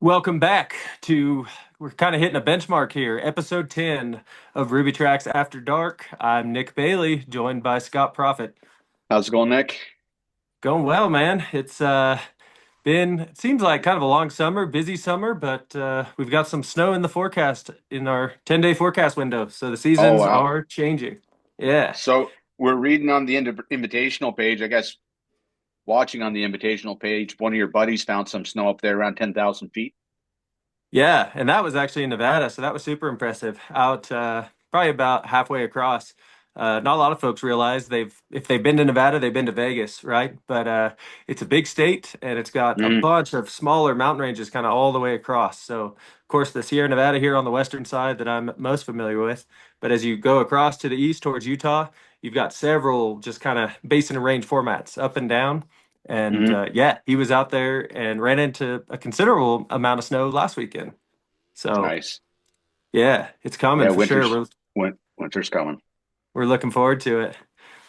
Welcome back to, we're kind of hitting a benchmark here, episode 10 of Rubitracks After Dark. I'm Nick Bailey, joined by Scott Profit. How's it going, Nick? Going well, man. It's been, it seems like kind of a long summer, busy summer, but we've got some snow in the forecast in our 10-day forecast window. So the Oh, seasons wow. are changing. Yeah. So we're reading on the invitational page. I guess watching on the invitational page, one of your buddies found some snow up there around 10,000 feet. Yeah, and that was actually in Nevada, so that was super impressive. Out probably about halfway across. Not a lot of folks realize if they've been to Nevada, they've been to Vegas, right? But it's a big state and it's got a Mm, bunch of smaller mountain ranges kind of all the way across. So, of course, the Sierra Nevada here on the western side that I'm most familiar with. But as you go across to the east towards Utah, you've got several just kind of basin and range formats up and down. And mm. yeah, he was out there and ran into a considerable amount of snow last weekend. So Nice. yeah, it's coming Yeah, for sure. winter's coming. We're looking forward to it.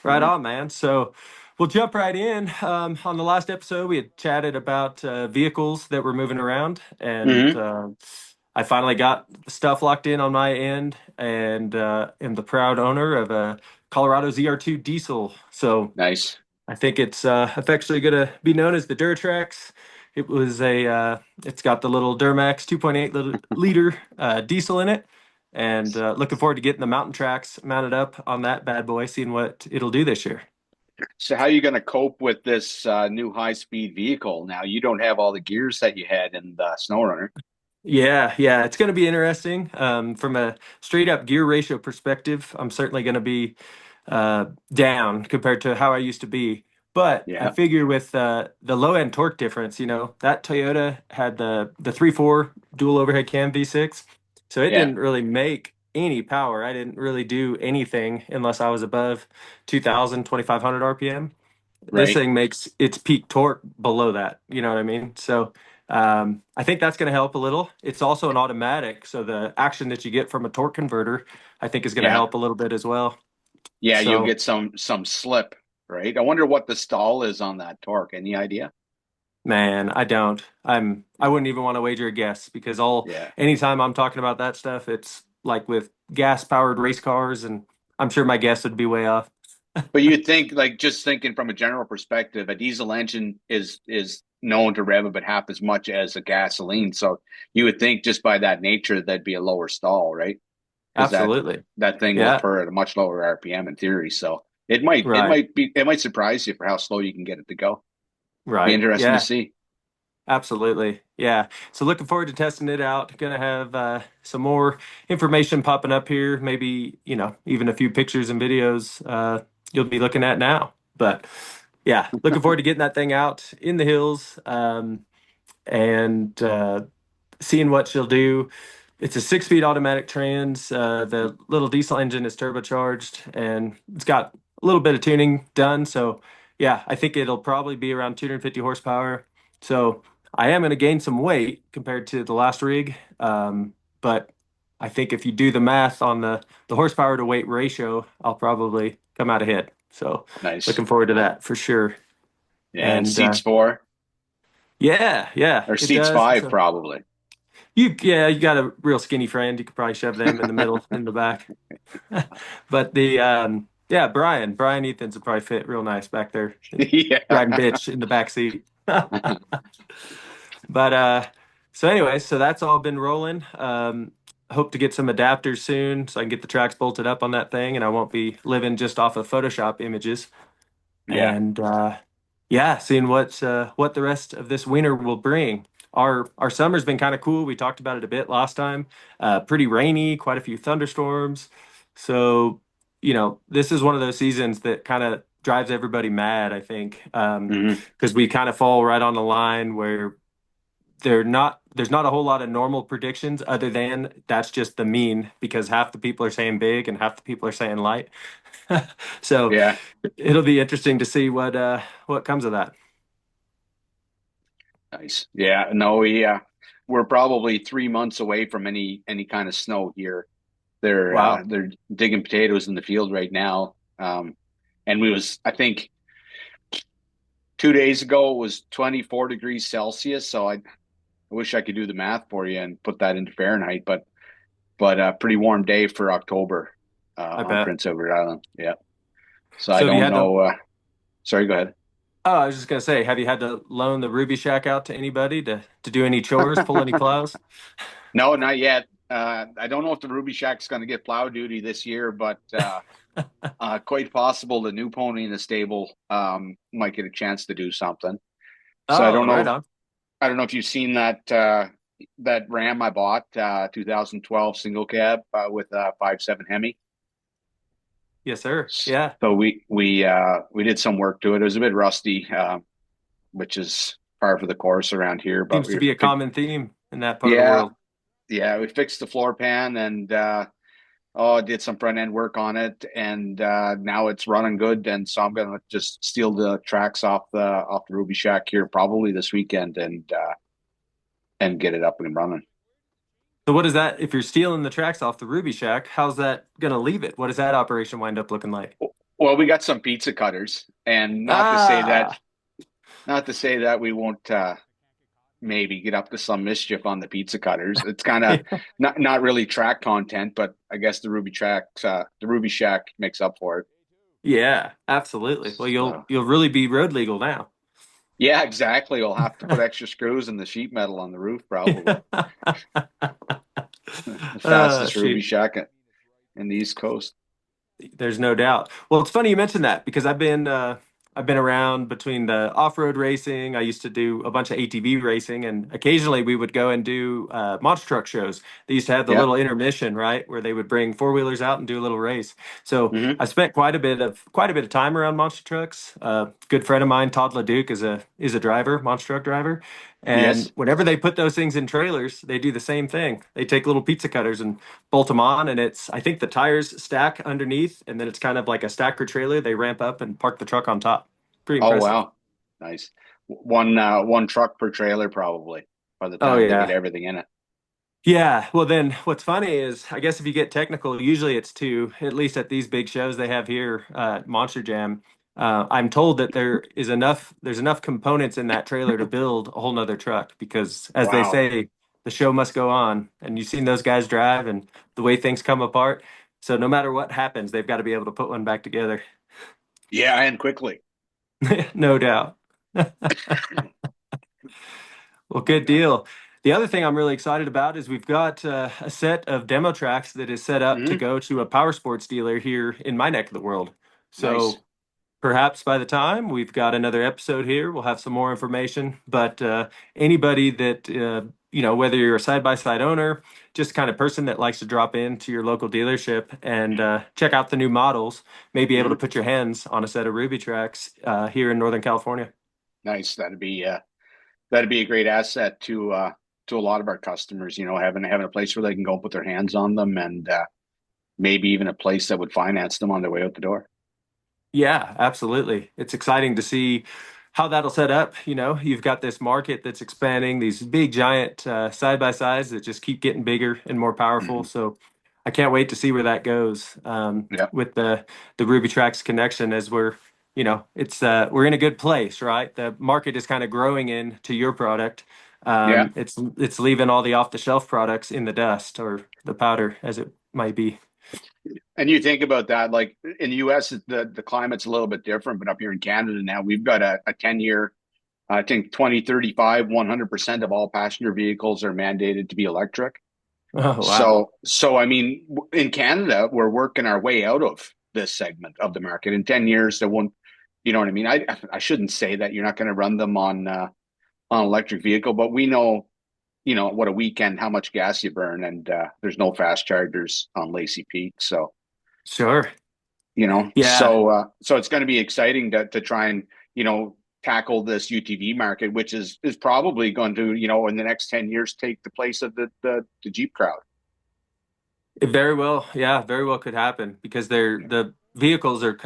Right Mm, on, man. So we'll jump right in. On the last episode, we had chatted about vehicles that were moving around, and hmm I finally got the stuff locked in on my end, and am the proud owner of a Colorado ZR2 diesel. So Nice. I think it's affectionately going to be known as the Duratrax. It's got the little Duramax 2.8 liter diesel in it, and looking forward to getting the mountain tracks mounted up on that bad boy, seeing what it'll do this year. So how are you going to cope with this new high-speed vehicle now? You don't have all the gears that you had in the SnowRunner. Yeah, it's going to be interesting. From a straight up gear ratio perspective, I'm certainly going to be down compared to how I used to be. But I Yeah, figure with the low end torque difference, that Toyota had the 3.4 dual overhead cam V6, so it yeah, didn't really make any power. I didn't really do anything unless I was above 2,000, 2,500 RPM. This right. thing makes its peak torque below that. You know what I mean? So I think that's going to help a little. It's also an automatic, so the action that you get from a torque converter, I think, is going to Yeah, help a little bit as well. yeah, you'll So, get some slip, right? I wonder what the stall is on that torque. Any idea? man, I don't. I wouldn't even want to wager a guess because all Yeah. anytime I'm talking about that stuff, it's like with gas powered race cars, and I'm sure my guess would be way off. But you'd think, like, just thinking from a general perspective, a diesel engine is known to rev about half as much as a gasoline. So you would think just by that nature that'd be a lower stall, right? Because Absolutely. that thing will Yeah. purr at a much lower RPM in theory. So Right. it might surprise you for how slow you can get it to go. Be Right. interesting to Yeah. see. Absolutely. Yeah. So looking forward to testing it out. Gonna have some more information popping up here. Maybe, even a few pictures and videos you'll be looking at now. But yeah, looking forward to getting that thing out in the hills and seeing what she'll do. It's a 6 speed automatic trans. The little diesel engine is turbocharged and it's got a little bit of tuning done. So, yeah, I think it'll probably be around 250 horsepower. So, I am going to gain some weight compared to the last rig. But I think if you do the math on the horsepower to weight ratio, I'll probably come out ahead. So, Nice. looking forward to that for sure. Yeah, and And seats four yeah, or it seats does. five So, probably. you got a real skinny friend. You could probably shove them in the middle, in the back. But yeah, Brian Ethan's would probably fit real nice back there, riding Yeah. bitch in the back seat. But so anyway, so that's all been rolling. Hope to get some adapters soon so I can get the tracks bolted up on that thing, and I won't be living just off of Photoshop images. Yeah. And yeah, seeing what the rest of this winter will bring. Our summer's been kind of cool. We talked about it a bit last time. Pretty rainy, quite a few thunderstorms. So, this is one of those seasons that kind of drives everybody mad, I think, hmm because we kind of fall right on the line where there's not a whole lot of normal predictions other than that's just the mean because half the people are saying big and half the people are saying light. So Yeah. it'll be interesting to see what comes of that. Nice. Yeah. No, we're probably 3 months away from any kind of snow here. Wow. They're digging potatoes in the field right now. And I think 2 days ago it was 24 degrees Celsius. So I I wish I could do the math for you and put that into Fahrenheit, but a pretty warm day for October I on bet. Prince Edward Island. Yeah. So I So have you don't had to, know. Sorry, go ahead. oh, I was just gonna say, have you had to loan the Ruby Shack out to anybody to do any chores, pull any plows? No, not yet. I don't know if the Ruby Shack's going to get plow duty this year, but quite possible the new pony in the stable might get a chance to do something. So Oh, right on. I don't know if you've seen that Ram I bought, 2012 single cab with a 5.7 Hemi. Yes, sir. Yeah. So we did some work to it. It was a bit rusty, which is par for the course around here. But Seems to be a common theme in that part of the yeah, world. yeah, we fixed the floor pan and did some front end work on it, and now it's running good. And so I'm gonna just steal the tracks off the Ruby Shack here probably this weekend and get it up and running. So what is that? If you're stealing the tracks off the Ruby Shack, how's that gonna leave it? What does that operation wind up looking like? Well, we got some pizza cutters, and Ah, not to say that we won't maybe get up to some mischief on the pizza cutters. It's kind of not really track content, but I guess the Ruby Shack makes up for it. yeah, absolutely. Well, So you'll really be road legal now. yeah, exactly. We'll have to put extra screws in the sheet metal on the roof, probably. The fastest Ruby Shoot. Shack in the East Coast. There's no doubt. Well, it's funny you mentioned that because I've been around between the off-road racing. I used to do a bunch of ATV racing, and occasionally we would go and do monster truck shows. They used to have the Yeah. little intermission, right, where they would bring four-wheelers out and do a little race. So Hmm. I spent quite a bit of time around monster trucks. Good friend of mine, Todd LeDuc, is a driver, monster truck driver. And Yes. whenever they put those things in trailers, they do the same thing. They take little pizza cutters and bolt them on, and it's I think the tires stack underneath, and then it's kind of like a stacker trailer. They ramp up and park the truck on top. Pretty Oh impressive. wow. Nice. One truck per trailer probably by the Oh time they get yeah. everything in it. Yeah, well then what's funny is I guess if you get technical, usually it's two, at least at these big shows they have here, Monster Jam. I'm told that there's enough components in that trailer to build a whole nother truck because as they Wow. say, the show must go on. And you've seen those guys drive and the way things come apart. So no matter what happens, they've got to be able to put one back together. Yeah, and quickly. No doubt. Well, good deal. The other thing I'm really excited about is we've got a set of demo tracks that is set up to Hmm. go to a power sports dealer here in my neck of the world. Nice. So perhaps by the time we've got another episode here, we'll have some more information. But anybody that, whether you're a side by side owner, just kind of person that likes to drop into your local dealership and check out the new models, may be able to Hmm. put your hands on a set of Ruby tracks here in Northern California. Nice. That'd be a great asset to a lot of our customers, having a place where they can go and put their hands on them and maybe even a place that would finance them on their way out the door. Yeah, absolutely. It's exciting to see how that'll set up. You know, you've got this market that's expanding, these big giant side by sides that just keep getting bigger and more powerful. Hmm. So I can't wait to see where that goes Yeah. with the Rubitracks connection as it's we're in a good place, right? The market is kind of growing into your product. Yeah. It's leaving all the off the shelf products in the dust or the powder as it might be. And you think about that, like in the US, the climate's a little bit different, but up here in Canada now, we've got a 10-year, I think 2035, 100% of all passenger vehicles are mandated to be electric. Oh wow. So I mean, in Canada, we're working our way out of this segment of the market. In 10 years, there won't, you know what I mean? I shouldn't say that you're not going to run them on electric vehicle, but we know, what a weekend, how much gas you burn, and there's no fast chargers on Lacey Peak. So Sure. Yeah. so it's going to be exciting to try and tackle this UTV market, which is probably going to in the next 10 years take the place of the Jeep crowd. It very well, yeah, very well could happen because the vehicles are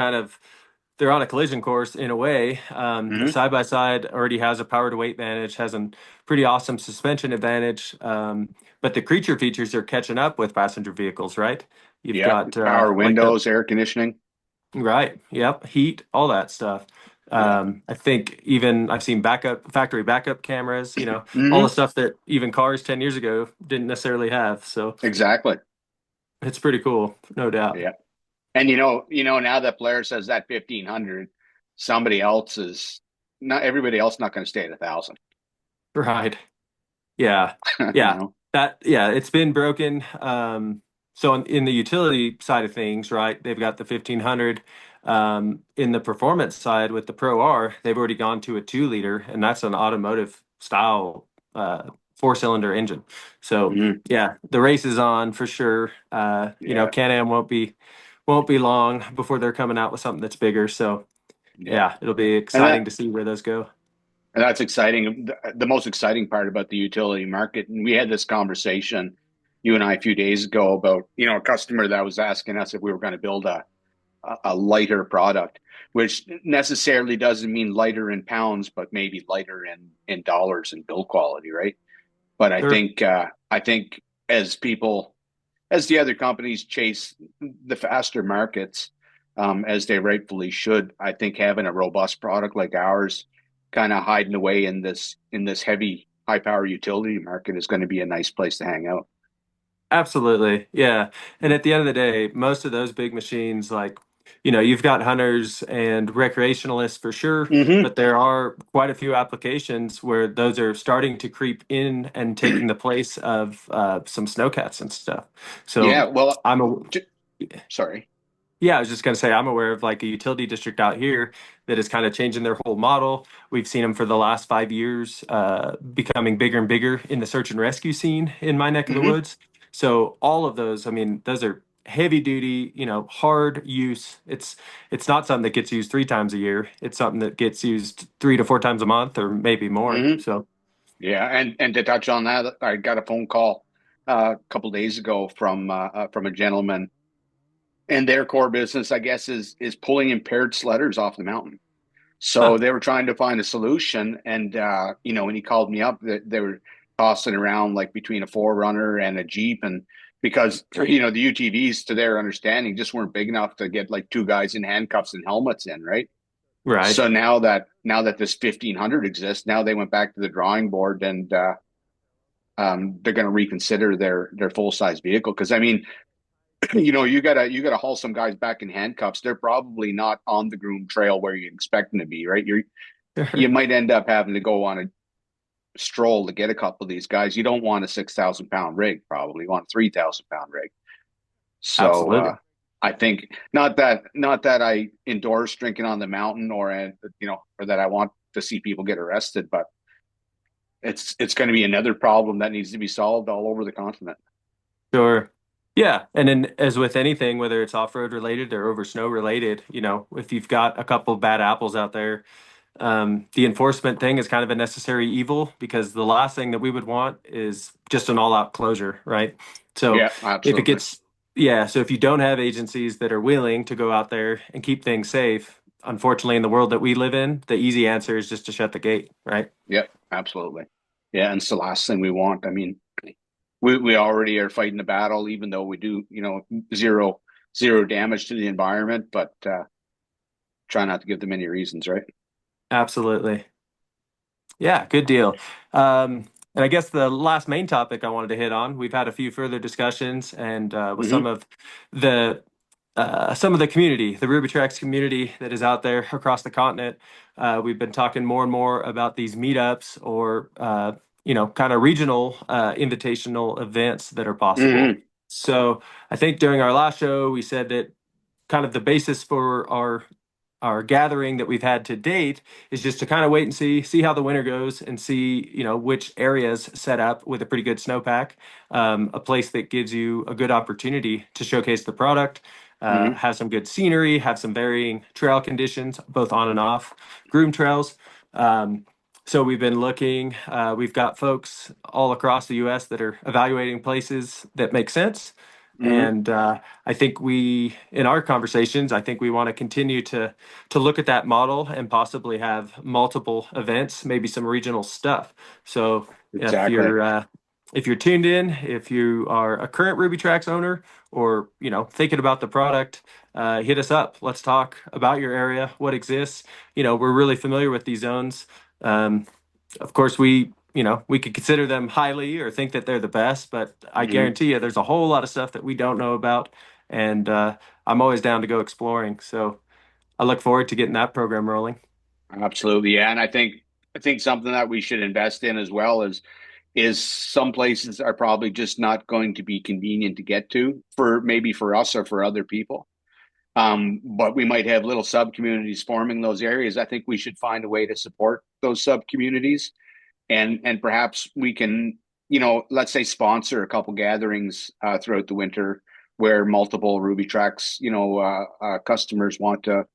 they're on a collision course in a way. The Hmm. side by side already has a power to weight advantage, has a pretty awesome suspension advantage, but the creature features are catching up with passenger vehicles, right? You've Yeah, got power like the windows, air conditioning. right, yep, heat, all that stuff. Yeah. I think even I've seen factory backup cameras, all the Hmm. stuff that even cars 10 years ago didn't necessarily have. So Exactly. it's pretty cool, no doubt. Yeah. And now that Blair says that 1,500, somebody else is not everybody else not going to stay at 1,000. Right. Yeah. You Yeah. know. Yeah, it's been broken. So in the utility side of things, right, they've got the 1500. In the performance side with the Pro R, they've already gone to a 2 liter, and that's an automotive style four-cylinder engine. So Hmm. yeah, the race is on for sure. Yeah. Can-Am won't be long before they're coming out with something that's bigger. So Yeah. yeah, it'll be And exciting that to see where those go. and that's exciting. The most exciting part about the utility market, and we had this conversation, you and I, a few days ago about, a customer that was asking us if we were going to build a lighter product, which necessarily doesn't mean lighter in pounds, but maybe lighter in dollars and build quality, right? But Sure. I think as people as the other companies chase the faster markets, as they rightfully should, I think having a robust product like ours, kind of hiding away in this heavy high power utility market, is going to be a nice place to hang out. Absolutely. Yeah. And at the end of the day, most of those big machines, like, you've got hunters and recreationalists for sure, Hmm. but there are quite a few applications where those are starting to creep in and taking the place of some snowcats and stuff. So Yeah. Well, I'm a, j- sorry. yeah, I was just going to say, I'm aware of like a utility district out here that is kind of changing their whole model. We've seen them for the last 5 years, becoming bigger and bigger in the search and rescue scene in my neck of the Hmm. woods. So all of those, I mean, those are heavy duty, hard use. It's not something that gets used 3 times a year. It's something that gets used 3 to 4 times a month or maybe more. Hmm. So Yeah. And to touch on that, I got a phone call a couple days ago from a gentleman, and their core business, I guess, is pulling impaired sledders off the mountain. huh, So they were trying to find a solution, and when he called me up, they were tossing around like between a forerunner and a Jeep, and because the UTVs, to their understanding, just weren't big enough to get like two guys in handcuffs and helmets in, right? right. So now that this 1,500 exists, now they went back to the drawing board, and they're going to reconsider their full size vehicle, because I mean, you gotta haul some guys back in handcuffs. They're probably not on the groomed trail where you expect them to be, right? You might end up having to go on a stroll to get a couple of these guys. You don't want a 6,000 pound rig, probably. You want a 3,000 pound rig. So Absolutely. I think not that I endorse drinking on the mountain, or that I want to see people get arrested, but it's going to be another problem that needs to be solved all over the continent. Sure. Yeah. And then, as with anything, whether it's off-road related or over snow related, if you've got a couple of bad apples out there, the enforcement thing is kind of a necessary evil because the last thing that we would want is just an all-out closure, right? So Yeah, if it absolutely. gets, yeah, so if you don't have agencies that are willing to go out there and keep things safe, unfortunately, in the world that we live in, the easy answer is just to shut the gate, right? Yep, absolutely. Yeah, and it's the last thing we want. I mean, we already are fighting a battle, even though we do, zero damage to the environment, but try not to give them any reasons, right? Absolutely. Yeah, good deal. And I guess the last main topic I wanted to hit on, we've had a few further discussions and with Hmm. the some of the community, the Rubitracks community that is out there across the continent. We've been talking more and more about these meetups or kind of regional invitational events that are possible. Hmm. So I think during our last show, we said that kind of the basis for our gathering that we've had to date is just to kind of wait and see how the winter goes and see which areas set up with a pretty good snowpack, a place that gives you a good opportunity to showcase the product, Hmm. have some good scenery, have some varying trail conditions both on and off groom trails. So we've been looking, we've got folks all across the US that are evaluating places that make sense. Hmm. And I think in our conversations, I think we want to continue to look at that model and possibly have multiple events, maybe some regional stuff. So if Exactly. you're if you're tuned in, if you are a current Rubitracks owner or, thinking about the product, hit us up. Let's talk about your area, what exists. We're really familiar with these zones. Um, of course, we could consider them highly or think that they're the best, but I Hmm. guarantee you there's a whole lot of stuff that we don't know about. And I'm always down to go exploring. So I look forward to getting that program rolling. Absolutely, yeah. And I think something that we should invest in as well is some places are probably just not going to be convenient to get to for maybe for us or for other people. But we might have little sub communities forming those areas. I think we should find a way to support those sub communities, and perhaps we can, let's say sponsor a couple gatherings throughout the winter where multiple Ruby Tracks, customers want to,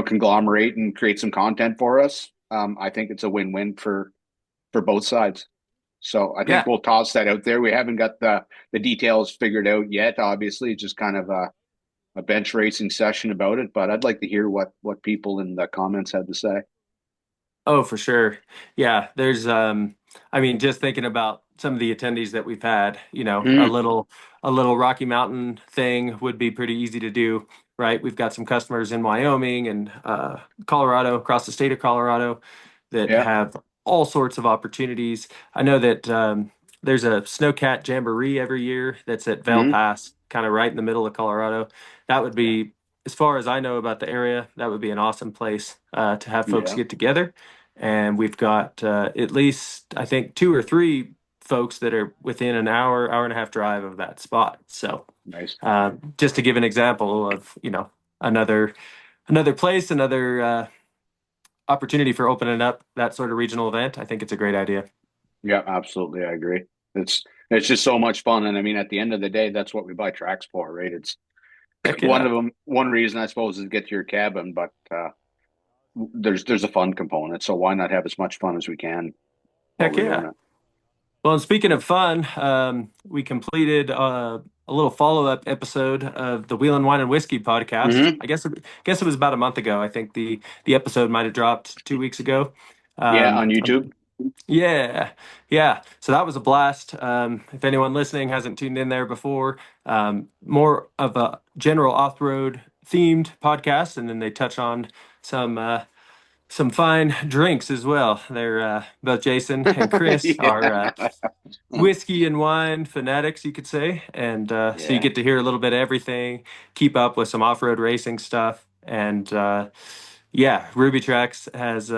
conglomerate and create some content for us. I think it's a win-win for both sides. So I think Yeah. we'll toss that out there. We haven't got the details figured out yet. Obviously, it's just kind of a bench racing session about it. But I'd like to hear what people in the comments had to say. Oh, for sure. Yeah, I mean, just thinking about some of the attendees that we've had, Mm, a little Rocky Mountain thing would be pretty easy to do, right? We've got some customers in Wyoming and Colorado, across the state of Colorado, that yeah. have all sorts of opportunities. I know that there's a snowcat jamboree every year that's at Vail Mm, Pass, kind of right in the middle of Colorado. That would yeah. be, as far as I know about the area, that would be an awesome place to have folks Yeah. get together. And we've got at least, I think, two or three folks that are within an hour and a half drive of that spot. So Nice. just to give an example of, another another place, another opportunity for opening up that sort of regional event, I think it's a great idea. Yeah, absolutely. I agree. It's just so much fun. And I mean, at the end of the day, that's what we buy tracks for, right? It's Heck one yeah. of them. One reason I suppose is to get to your cabin, but there's a fun component. So why not have as much fun as we can while Heck we're doing yeah. it? Well, and speaking of fun, we completed a little follow-up episode of the Wheel and Wine and Whiskey podcast. Hmm. I guess it was about a month ago. I think the episode might have dropped 2 weeks ago. Yeah, Um, on YouTube. yeah, yeah. So that was a blast. If anyone listening hasn't tuned in there before, more of a general off-road themed podcast, and then they touch on some some fine drinks as well. They're both Jason and Chris are Yeah. whiskey and wine fanatics, you could say. And so you Yeah. get to hear a little bit of everything, keep up with some off road racing stuff. And yeah, Ruby Tracks has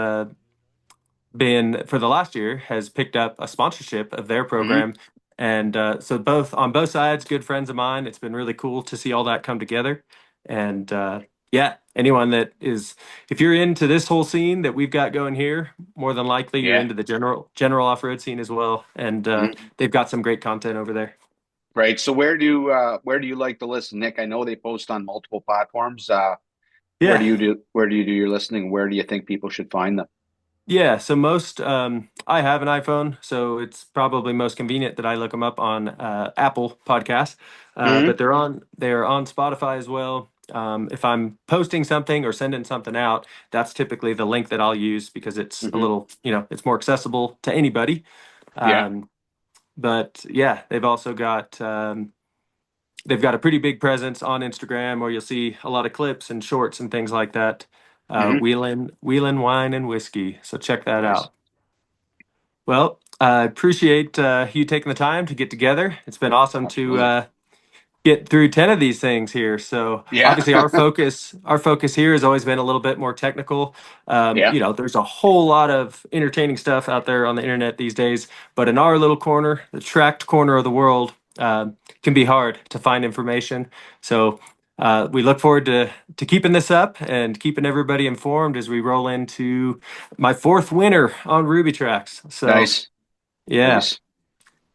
been, for the last year, has picked up a sponsorship of their Hmm. program. And so on both sides, good friends of mine. It's been really cool to see all that come together. And yeah, anyone that is, if you're into this whole scene that we've got going here, more than likely you're Yeah. into the general off-road scene as well. And Mhm. they've got some great content over there. Right. So where do you like to listen, Nick? I know they post on multiple platforms. Yeah. Where do you do your listening? Where do you think people should find them? Yeah, so most I have an iPhone, so it's probably most convenient that I look them up on Apple Podcasts. But Hmm. they're on Spotify as well. If I'm posting something or sending something out, that's typically the link that I'll use because it's a Hmm. little, it's more accessible to anybody. Yeah. Um, but yeah, they've got a pretty big presence on Instagram, where you'll see a lot of clips and shorts and things like that. Hmm. Wheelin' Wine and Whiskey. So check that Nice. out. Well, I appreciate you taking the time to get together. It's been awesome to Absolutely. get through 10 of these things here. So Yeah. obviously our focus here has always been a little bit more technical. Yeah. There's a whole lot of entertaining stuff out there on the internet these days, but in our little corner, the tracked corner of the world, can be hard to find information. So we look forward to keeping this up and keeping everybody informed as we roll into my fourth winter on Ruby Tracks. So Nice. yeah, Nice. it's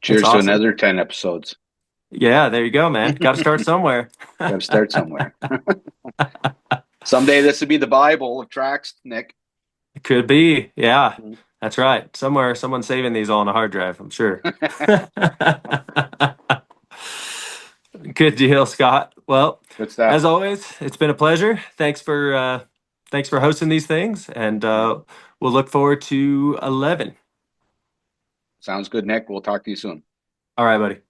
Cheers to awesome. another 10 episodes. Yeah, there you go, man. Got to Got start somewhere. to start somewhere. Someday this would be the Bible of tracks, Nick. It could be. Yeah, that's right. Somewhere, someone's saving these all on a hard drive, I'm sure. Good deal, Scott. Well, Good stuff. as always, it's been a pleasure. Thanks for hosting these things, and Yeah. we'll look forward to 11. Sounds good, Nick. We'll talk to you soon. All right, buddy.